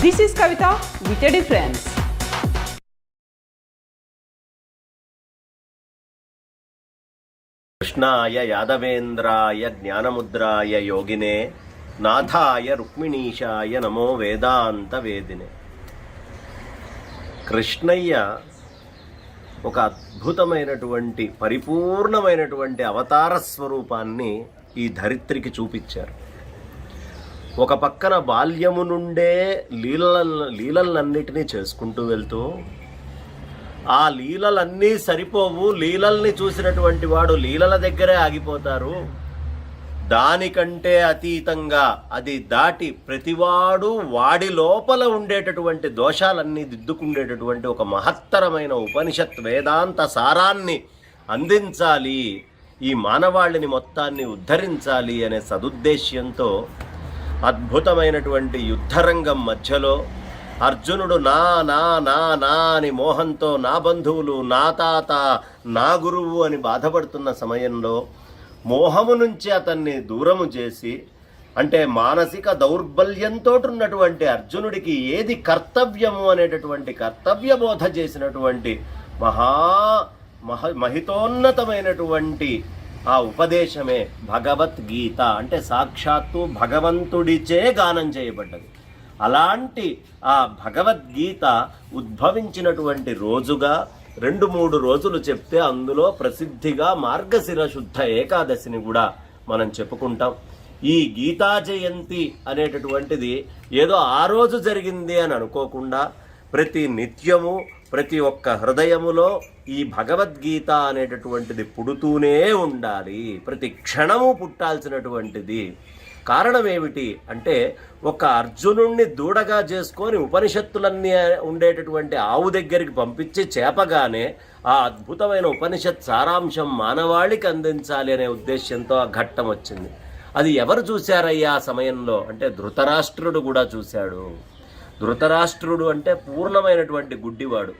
This is Kavita with a difference. కృష్ణాయ యాదవేంద్రాయ జ్ఞానముద్రాయ యోగినే నాథాయ రుక్మిణీశాయ నమో వేదాంత వేదినే. కృష్ణయ్య ఒక అద్భుతమైనటువంటి పరిపూర్ణమైనటువంటి అవతార స్వరూపాన్ని ఈ ధరిత్రికి చూపించారు. ఒక పక్కన బాల్యము నుండే లీలలన్నిటినీ చేసుకుంటూ వెళ్తూ ఆ లీలలన్నీ సరిపోవు, లీలల్ని చూసినటువంటి వాడు లీలల దగ్గరే ఆగిపోతారు. దానికంటే అతీతంగా అది దాటి ప్రతివాడు వాడి లోపల ఉండేటటువంటి దోషాలన్నీ దిద్దుకుండేటటువంటి ఒక మహత్తరమైన ఉపనిషత్ వేదాంత సారాన్ని అందించాలి, ఈ మానవాళిని మొత్తాన్ని ఉద్ధరించాలి అనే సదుద్దేశ్యంతో అద్భుతమైనటువంటి యుద్ధరంగం మధ్యలో అర్జునుడు నా నా నా నా అని మోహంతో నా బంధువులు, నా తాత, నా గురువు అని బాధపడుతున్న సమయంలో మోహము నుంచి అతన్ని దూరము చేసి, అంటే మానసిక దౌర్బల్యంతో ఉన్నటువంటి అర్జునుడికి ఏది కర్తవ్యము అనేటటువంటి కర్తవ్య బోధ చేసినటువంటి మహితోన్నతమైనటువంటి ఆ ఉపదేశమే భగవద్గీత. అంటే సాక్షాత్తు భగవంతుడిచే గానం చేయబడ్డది. అలాంటి ఆ భగవద్గీత ఉద్భవించినటువంటి రోజుగా 2-3 రోజులు చెప్తే అందులో ప్రసిద్ధిగా మార్గశిర శుద్ధ ఏకాదశిని కూడా మనం చెప్పుకుంటాం. ఈ గీతా జయంతి అనేటటువంటిది ఏదో ఆ రోజు జరిగింది అని అనుకోకుండా ప్రతి నిత్యము ప్రతి ఒక్క హృదయములో ఈ భగవద్గీత అనేటటువంటిది పుడుతూనే ఉండాలి, ప్రతి క్షణము పుట్టాల్సినటువంటిది. కారణం ఏమిటి అంటే, ఒక అర్జునుణ్ణి దూడగా చేసుకొని ఉపనిషత్తులన్నీ ఉండేటటువంటి ఆవు దగ్గరికి పంపించి చేపగానే ఆ అద్భుతమైన ఉపనిషత్ సారాంశం మానవాళికి అందించాలి అనే ఉద్దేశంతో ఆ ఘట్టం వచ్చింది. అది ఎవరు చూశారయ్యా ఆ సమయంలో అంటే ధృతరాష్ట్రుడు కూడా చూశాడు. ధృతరాష్ట్రుడు అంటే పూర్ణమైనటువంటి గుడ్డివాడు.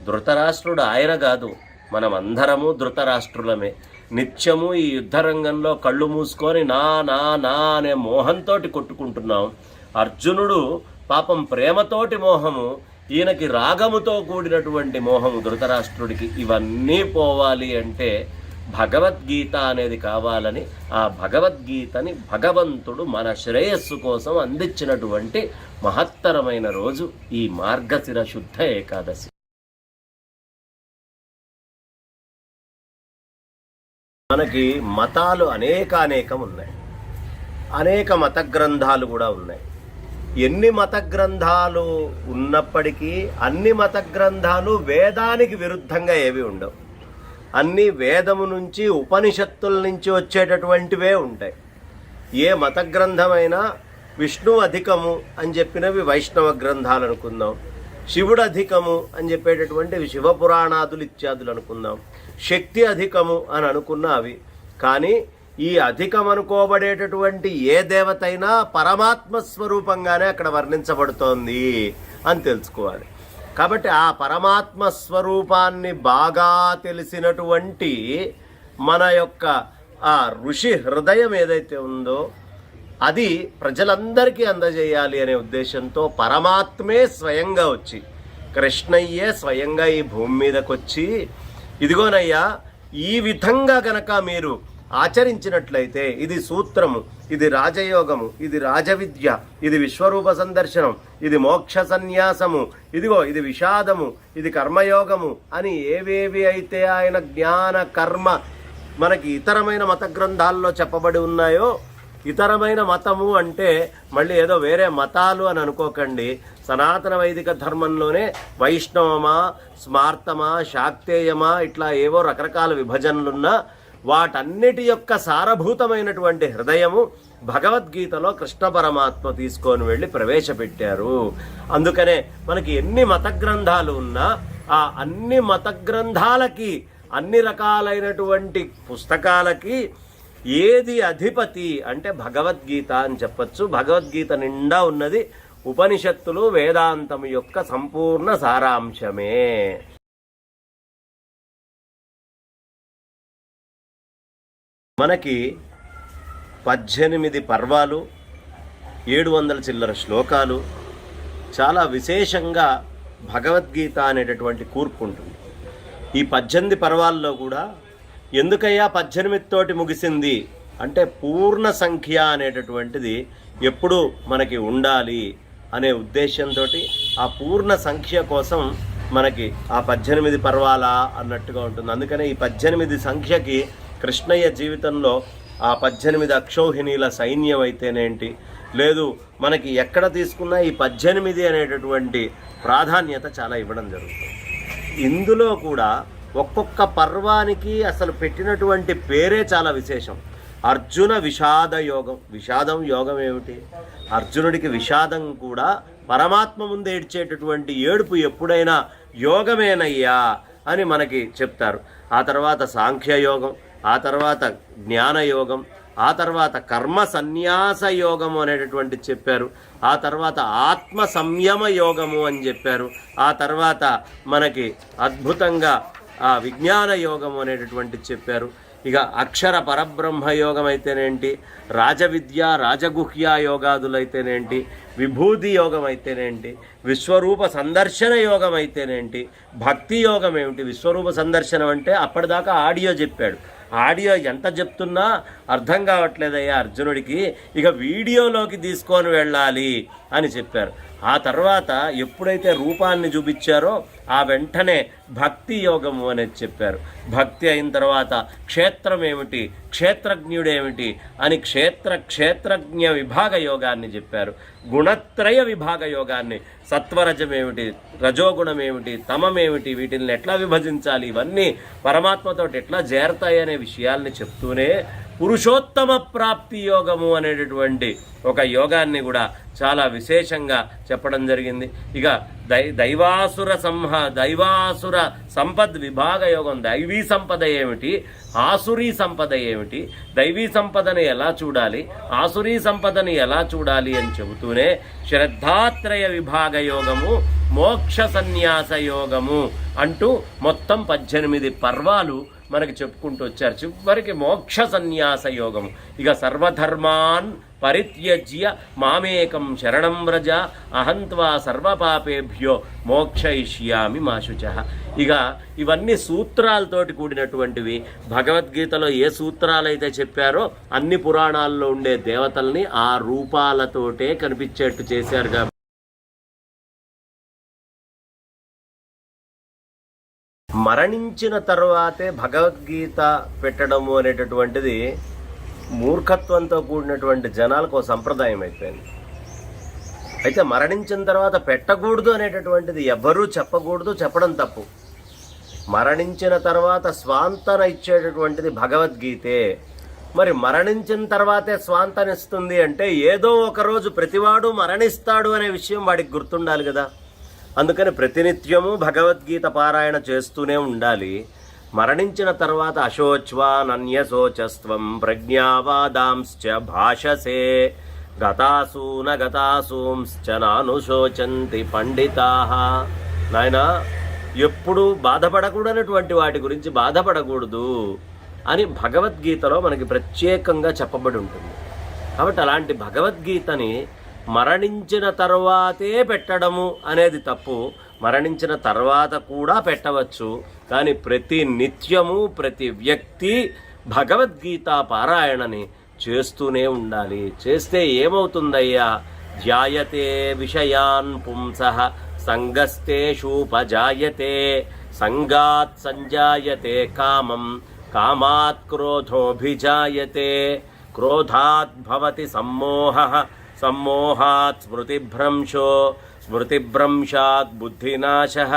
ధృతరాష్ట్రుడు ఆయన కాదు, మనం అందరము ధృతరాష్ట్రులమే. నిత్యము ఈ యుద్ధరంగంలో కళ్ళు మూసుకొని నా నా నా అనే మోహంతో కొట్టుకుంటున్నాం. అర్జునుడు పాపం ప్రేమతోటి మోహము, ఈయనకి రాగముతో కూడినటువంటి మోహము ధృతరాష్ట్రుడికి. ఇవన్నీ పోవాలి అంటే భగవద్గీత అనేది కావాలని ఆ భగవద్గీతని భగవంతుడు మన శ్రేయస్సు కోసం అందించినటువంటి మహత్తరమైన రోజు ఈ మార్గశిర శుద్ధ ఏకాదశి. మనకి మతాలు అనేకం ఉన్నాయి, అనేక మత గ్రంథాలు కూడా ఉన్నాయి. ఎన్ని మత గ్రంథాలు ఉన్నప్పటికీ అన్ని మత గ్రంథాలు వేదానికి విరుద్ధంగా ఏవి ఉండవు. అన్ని వేదము నుంచి ఉపనిషత్తుల నుంచి వచ్చేటటువంటివే ఉంటాయి. ఏ మత గ్రంథమైనా విష్ణు అధికము అని చెప్పినవి వైష్ణవ గ్రంథాలు అనుకుందాం, శివుడు అధికము అని చెప్పేటటువంటివి శివపురాణాదులు ఇత్యాదులు అనుకుందాం, శక్తి అధికము అని అనుకున్న అవి. కానీ ఈ అధికం అనుకోబడేటటువంటి ఏ దేవత అయినా పరమాత్మ స్వరూపంగానే అక్కడ వర్ణించబడుతోంది అని తెలుసుకోవాలి. కాబట్టి ఆ పరమాత్మ స్వరూపాన్ని బాగా తెలిసినటువంటి మన యొక్క ఆ ఋషి హృదయం ఏదైతే ఉందో అది ప్రజలందరికీ అందజేయాలి అనే ఉద్దేశంతో పరమాత్మే స్వయంగా వచ్చి, కృష్ణయ్యే స్వయంగా ఈ భూమి మీదకి వచ్చి, ఇదిగోనయ్యా ఈ విధంగా గనక మీరు ఆచరించినట్లయితే ఇది సూత్రము, ఇది రాజయోగము, ఇది రాజవిద్య, ఇది విశ్వరూప సందర్శనం, ఇది మోక్ష సన్యాసము, ఇదిగో ఇది విషాదము, ఇది కర్మయోగము అని ఏవేవి అయితే ఆయన జ్ఞాన కర్మ మనకి ఇతరమైన మత గ్రంథాల్లో చెప్పబడి ఉన్నాయో, ఇతరమైన మతము అంటే మళ్ళీ ఏదో వేరే మతాలు అని అనుకోకండి. సనాతన వైదిక ధర్మంలోనే వైష్ణవమా, స్మార్తమా, శాక్తేయమా ఇట్లా ఏవో రకరకాల విభజనలున్నా వాటన్నిటి యొక్క సారభూతమైనటువంటి హృదయము భగవద్గీతలో కృష్ణ పరమాత్మ తీసుకొని వెళ్ళి ప్రవేశపెట్టారు. అందుకనే మనకి ఎన్ని మత గ్రంథాలు ఉన్నా ఆ అన్ని మత గ్రంథాలకి, అన్ని రకాలైనటువంటి పుస్తకాలకి ఏది అధిపతి అంటే భగవద్గీత అని చెప్పచ్చు. భగవద్గీత నిండా ఉన్నది ఉపనిషత్తులు, వేదాంతం యొక్క సంపూర్ణ సారాంశమే. మనకి 18 పర్వాలు, 700 చిల్లర శ్లోకాలు, చాలా విశేషంగా భగవద్గీత అనేటటువంటి కూర్పు ఉంటుంది. ఈ 18 పర్వాల్లో కూడా ఎందుకయ్యా 18 తోటి ముగిసింది అంటే పూర్ణ సంఖ్య అనేటటువంటిది ఎప్పుడు మనకి ఉండాలి అనే ఉద్దేశంతో ఆ పూర్ణ సంఖ్య కోసం మనకి ఆ 18 పర్వాలా అన్నట్టుగా ఉంటుంది. అందుకనే ఈ 18 సంఖ్యకి కృష్ణయ్య జీవితంలో ఆ 18 అక్షౌహిణీల సైన్యం అయితేనేంటి, లేదు మనకి ఎక్కడ తీసుకున్నా ఈ 18 అనేటటువంటి ప్రాధాన్యత చాలా ఇవ్వడం జరుగుతుంది. ఇందులో కూడా ఒక్కొక్క పర్వానికి అసలు పెట్టినటువంటి పేరే చాలా విశేషం. అర్జున విషాద యోగం. విషాదం యోగం ఏమిటి? అర్జునుడికి విషాదం కూడా పరమాత్మ ముందు ఏడ్చేటటువంటి ఏడుపు ఎప్పుడైనా యోగమేనయ్యా అని మనకి చెప్తారు. ఆ తర్వాత సాంఖ్యయోగం, ఆ తర్వాత జ్ఞానయోగం, ఆ తర్వాత కర్మ సన్యాస యోగము అనేటటువంటి చెప్పారు. ఆ తర్వాత ఆత్మ సంయమ యోగము అని చెప్పారు. ఆ తర్వాత మనకి అద్భుతంగా ఆ విజ్ఞాన యోగము అనేటటువంటి చెప్పారు. ఇక అక్షర పరబ్రహ్మ యోగం అయితేనేంటి, రాజవిద్య రాజగుహ్య యోగాదులైతేనేంటి, విభూతి యోగం అయితేనేంటి, విశ్వరూప సందర్శన యోగం అయితేనేంటి, భక్తి యోగం ఏమిటి. విశ్వరూప సందర్శనం అంటే అప్పటిదాకా ఆడియో చెప్పాడు. ఆడియో ఎంత చెప్తున్నా అర్థం కావట్లేదయ్యా అర్జునుడికి, ఇక వీడియోలోకి తీసుకొని వెళ్ళాలి అని చెప్పారు. ఆ తర్వాత ఎప్పుడైతే రూపాన్ని చూపించారో ఆ వెంటనే భక్తి యోగము అనేది చెప్పారు. భక్తి అయిన తర్వాత క్షేత్రం ఏమిటి, క్షేత్రజ్ఞుడేమిటి అని క్షేత్రజ్ఞ విభాగ యోగాన్ని చెప్పారు. గుణత్రయ విభాగ యోగాన్ని, సత్వరజమేమిటి, రజోగుణమేమిటి, తమమేమిటి, వీటిని ఎట్లా విభజించాలి, ఇవన్నీ పరమాత్మతో ఎట్లా చేరతాయి అనే విషయాల్ని చెప్తూనే పురుషోత్తమ ప్రాప్తి యోగము అనేటటువంటి ఒక యోగాన్ని కూడా చాలా విశేషంగా చెప్పడం జరిగింది. ఇక దైవాసుర సంపద్ విభాగ యోగం. దైవీ సంపద ఏమిటి, ఆసురీ సంపద ఏమిటి, దైవీ సంపదని ఎలా చూడాలి, ఆసురీ సంపదని ఎలా చూడాలి అని చెబుతూనే శ్రద్ధాత్రయ విభాగ యోగము, మోక్ష సన్యాస యోగము అంటూ మొత్తం 18 పర్వాలు మనకి చెప్పుకుంటూ వచ్చారు. చివరికి మోక్ష సన్యాస యోగము. ఇక సర్వధర్మాన్ పరిత్యజ్య మామేకం శరణం వ్రజ అహంత్వా సర్వపాపేభ్యో మోక్షయిష్యామి మా శుచః. ఇక ఇవన్నీ సూత్రాలతోటి కూడినటువంటివి. భగవద్గీతలో ఏ సూత్రాలైతే చెప్పారో అన్ని పురాణాల్లో ఉండే దేవతల్ని ఆ రూపాలతోటే కనిపించేట్టు చేశారు. కాబట్టి మరణించిన తర్వాతే భగవద్గీత పెట్టడము అనేటటువంటిది మూర్ఖత్వంతో కూడినటువంటి జనాలకు ఒక సంప్రదాయం అయిపోయింది. అయితే మరణించిన తర్వాత పెట్టకూడదు అనేటటువంటిది ఎవ్వరూ చెప్పకూడదు, చెప్పడం తప్పు. మరణించిన తర్వాత స్వాంతన ఇచ్చేటటువంటిది భగవద్గీతే. మరి మరణించిన తర్వాతే స్వాంతనిస్తుంది అంటే ఏదో ఒకరోజు ప్రతివాడు మరణిస్తాడు అనే విషయం వాడికి గుర్తుండాలి కదా. అందుకని ప్రతినిత్యము భగవద్గీత పారాయణ చేస్తూనే ఉండాలి. మరణించిన తర్వాత అశోచ్వానన్యశోచస్త్వం ప్రజ్ఞావాదాంశ్చ భాషసే గతాసూన గతాసూంశ్చ నానుశోచంతి పండితాః. నాయన ఎప్పుడు బాధపడకూడనటువంటి వాటి గురించి బాధపడకూడదు అని భగవద్గీతలో మనకి ప్రత్యేకంగా చెప్పబడి ఉంటుంది. కాబట్టి అలాంటి భగవద్గీతని మరణించిన తర్వాతే పెట్టడము అనేది తప్పు. మరణించిన తర్వాత కూడా పెట్టవచ్చు. కానీ ప్రతి నిత్యము ప్రతి వ్యక్తి భగవద్గీత పారాయణని చేస్తూనే ఉండాలి. చేస్తే ఏమవుతుందయ్యా? ధ్యాయతే విషయాన్ పుంసః సంగస్తేషూపజాయతే సంగాత్ సంజాయతే కామం కామాత్ క్రోధోభిజాయతే క్రోధాత్ భవతి సమ్మోహః సమ్మోహాత్ స్మృతిభ్రంశో స్మృతిభ్రంశాత్ బుద్ధినాశః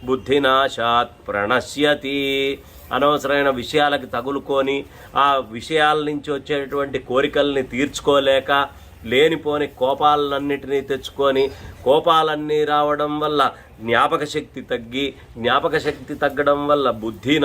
బుద్ధినాశాత్ ప్రణశ్యతి. అనవసరమైన విషయాలకు తగులుకొని ఆ విషయాల నుంచి వచ్చేటువంటి కోరికల్ని తీర్చుకోలేక లేనిపోని కోపాలన్నిటినీ తెచ్చుకొని కోపాలన్నీ రావడం వల్ల జ్ఞాపక శక్తి తగ్గి జ్ఞాపక శక్తి తగ్గడం వల్ల బుద్ధి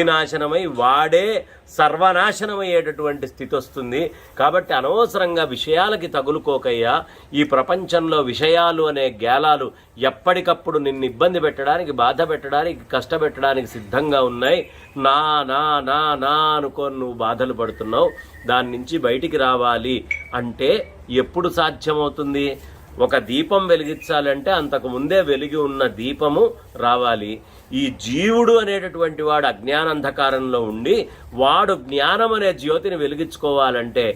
నాశనమై వాడే సర్వనాశనమయ్యేటటువంటి స్థితి వస్తుంది. కాబట్టి అనవసరంగా విషయాలకి తగులుకోకయ్యా. ఈ ప్రపంచంలో విషయాలు అనే గేలాలు ఎప్పటికప్పుడు నిన్ను ఇబ్బంది పెట్టడానికి, బాధ పెట్టడానికి, కష్టపెట్టడానికి సిద్ధంగా ఉన్నాయి. నా నా నా నా అనుకొని నువ్వు బాధలు పడుతున్నావు. దాని నుంచి బయటికి రావాలి అంటే ఎప్పుడు సాధ్యమవుతుంది? ఒక దీపం వెలిగించాలంటే అంతకు ముందే వెలిగి ఉన్న దీపము రావాలి. ఈ జీవుడు అనేటటువంటి వాడు అజ్ఞానంధకారంలో ఉండి వాడు జ్ఞానం అనే జ్యోతిని వెలిగించుకోవాలంటే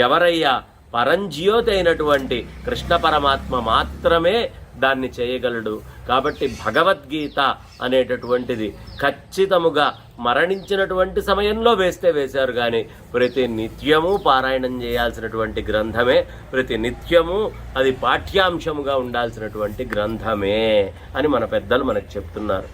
ఎవరయ్యా? పరంజ్యోతి అయినటువంటి కృష్ణ పరమాత్మ మాత్రమే దాన్ని చేయగలడు. కాబట్టి భగవద్గీత అనేటటువంటిది ఖచ్చితముగా మరణించినటువంటి సమయంలో వేశారు కానీ ప్రతి నిత్యము పారాయణం చేయాల్సినటువంటి గ్రంథమే, ప్రతి నిత్యము అది పాఠ్యాంశముగా ఉండాల్సినటువంటి గ్రంథమే అని మన పెద్దలు మనకు చెప్తున్నారు.